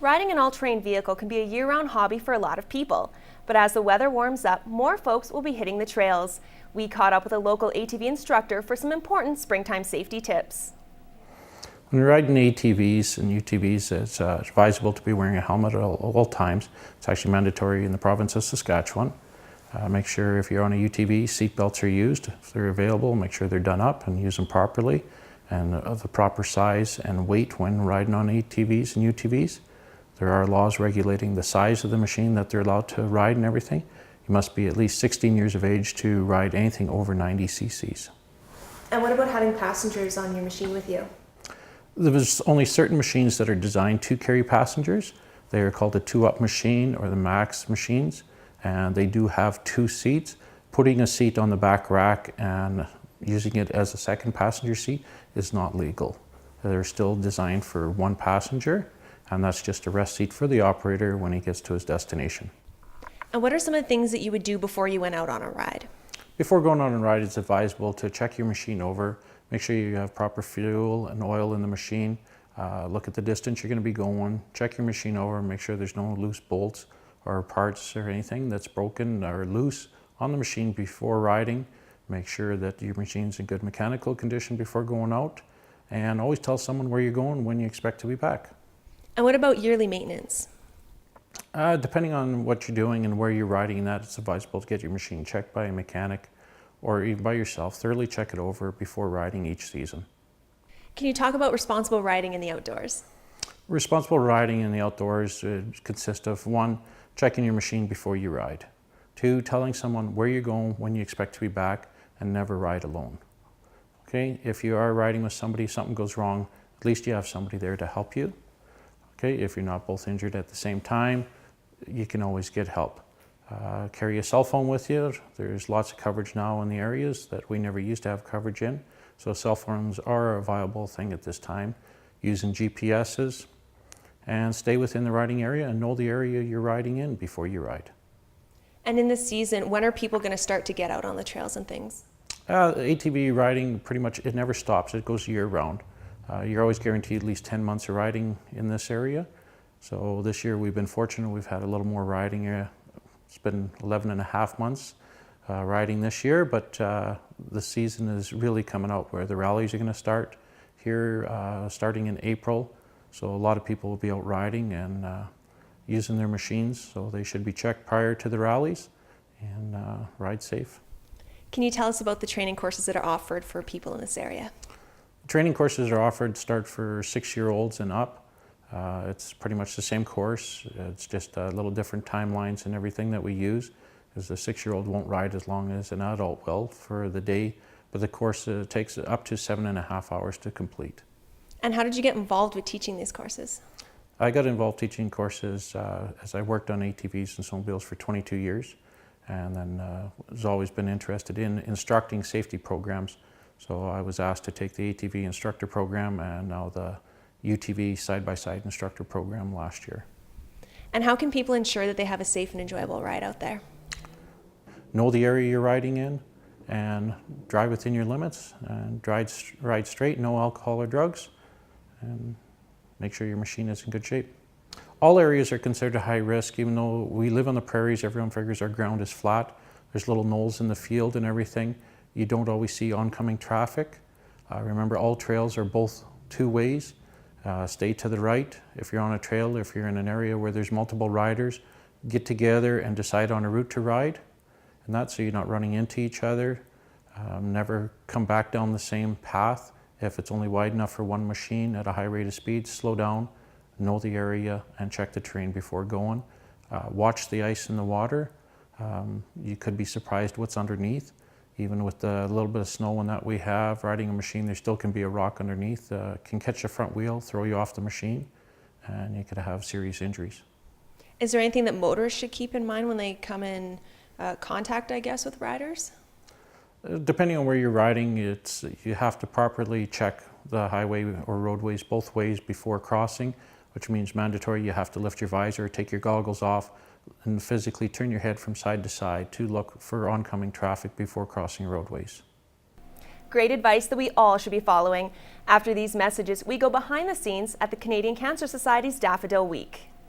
Riding an all-terrain vehicle can be a year-round hobby for a lot of people, but as the weather warms up, more folks will be hitting the trails. We caught up with a local ATV instructor for some important springtime safety tips. When you're riding ATVs and UTVs, it's advisable to be wearing a helmet at all times. It's actually mandatory in the province of Saskatchewan. Make sure if you're on a UTV, seat belts are used. If they're available, make sure they're done up and use them properly and of the proper size and weight when riding on ATVs and UTVs. There are laws regulating the size of the machine that they're allowed to ride and everything. You must be at least 16 years of age to ride anything over 90 cc's. And what about having passengers on your machine with you? There's only certain machines that are designed to carry passengers. They are called a 2-up machine or the max machines, and they do have 2 seats. Putting a seat on the back rack and using it as a second passenger seat is not legal. They're still designed for 1 passenger, and that's just a rest seat for the operator when he gets to his destination. And what are some of the things that you would do before you went out on a ride? Before going on a ride, it's advisable to check your machine over, make sure you have proper fuel and oil in the machine, look at the distance you're going to be going, check your machine over, make sure there's no loose bolts or parts or anything that's broken or loose on the machine before riding. Make sure that your machine's in good mechanical condition before going out, and always tell someone where you're going when you expect to be back. And what about yearly maintenance? Depending on what you're doing and where you're riding that, it's advisable to get your machine checked by a mechanic or even by yourself. Thoroughly check it over before riding each season. Can you talk about responsible riding in the outdoors? Responsible riding in the outdoors consists of 1, checking your machine before you ride. 2, telling someone where you're going, when you expect to be back, and never ride alone. Okay, if you are riding with somebody, something goes wrong, at least you have somebody there to help you. Okay, if you're not both injured at the same time, you can always get help. Carry a cell phone with you. There's lots of coverage now in the areas that we never used to have coverage in. So cell phones are a viable thing at this time. Using GPSs, and stay within the riding area and know the area you're riding in before you ride. And in this season, when are people going to start to get out on the trails and things? ATV riding, pretty much, it never stops. It goes year round. You're always guaranteed at least 10 months of riding in this area. So this year we've been fortunate, we've had a little more riding. It's been 11 and a half months riding this year, but the season is really coming out where the rallies are going to start here starting in April. So a lot of people will be out riding and using their machines, so they should be checked prior to the rallies and ride safe. Can you tell us about the training courses that are offered for people in this area? Training courses are offered, start for 6-year-olds and up. It's pretty much the same course. It's just a little different timelines and everything that we use, because the 6-year-old won't ride as long as an adult will for the day, but the course takes up to 7.5 hours to complete. And how did you get involved with teaching these courses? I got involved teaching courses as I worked on ATVs and snowmobiles for 22 years, and then has always been interested in instructing safety programs. So I was asked to take the ATV instructor program and now the UTV side-by-side instructor program last year. And how can people ensure that they have a safe and enjoyable ride out there? Know the area you're riding in and drive within your limits and ride straight, no alcohol or drugs, and make sure your machine is in good shape. All areas are considered high risk. Even though we live on the prairies, everyone figures our ground is flat. There's little knolls in the field and everything. You don't always see oncoming traffic. Remember, all trails are both 2 ways. Stay to the right. If you're on a trail, if you're in an area where there's multiple riders, get together and decide on a route to ride. And that's so you're not running into each other. Never come back down the same path. If it's only wide enough for 1 machine at a high rate of speed, slow down, know the area, and check the terrain before going. Watch the ice in the water. You could be surprised what's underneath. Even with the little bit of snow and that we have, riding a machine, there still can be a rock underneath. Can catch the front wheel, throw you off the machine, and you could have serious injuries. Is there anything that motorists should keep in mind when they come in contact, I guess, with riders? Depending on where you're riding, you have to properly check the highway or roadways both ways before crossing, which means mandatory. You have to lift your visor, take your goggles off, and physically turn your head from side to side to look for oncoming traffic before crossing roadways. Great advice that we all should be following. After these messages, we go behind the scenes at the Canadian Cancer Society's Daffodil Week.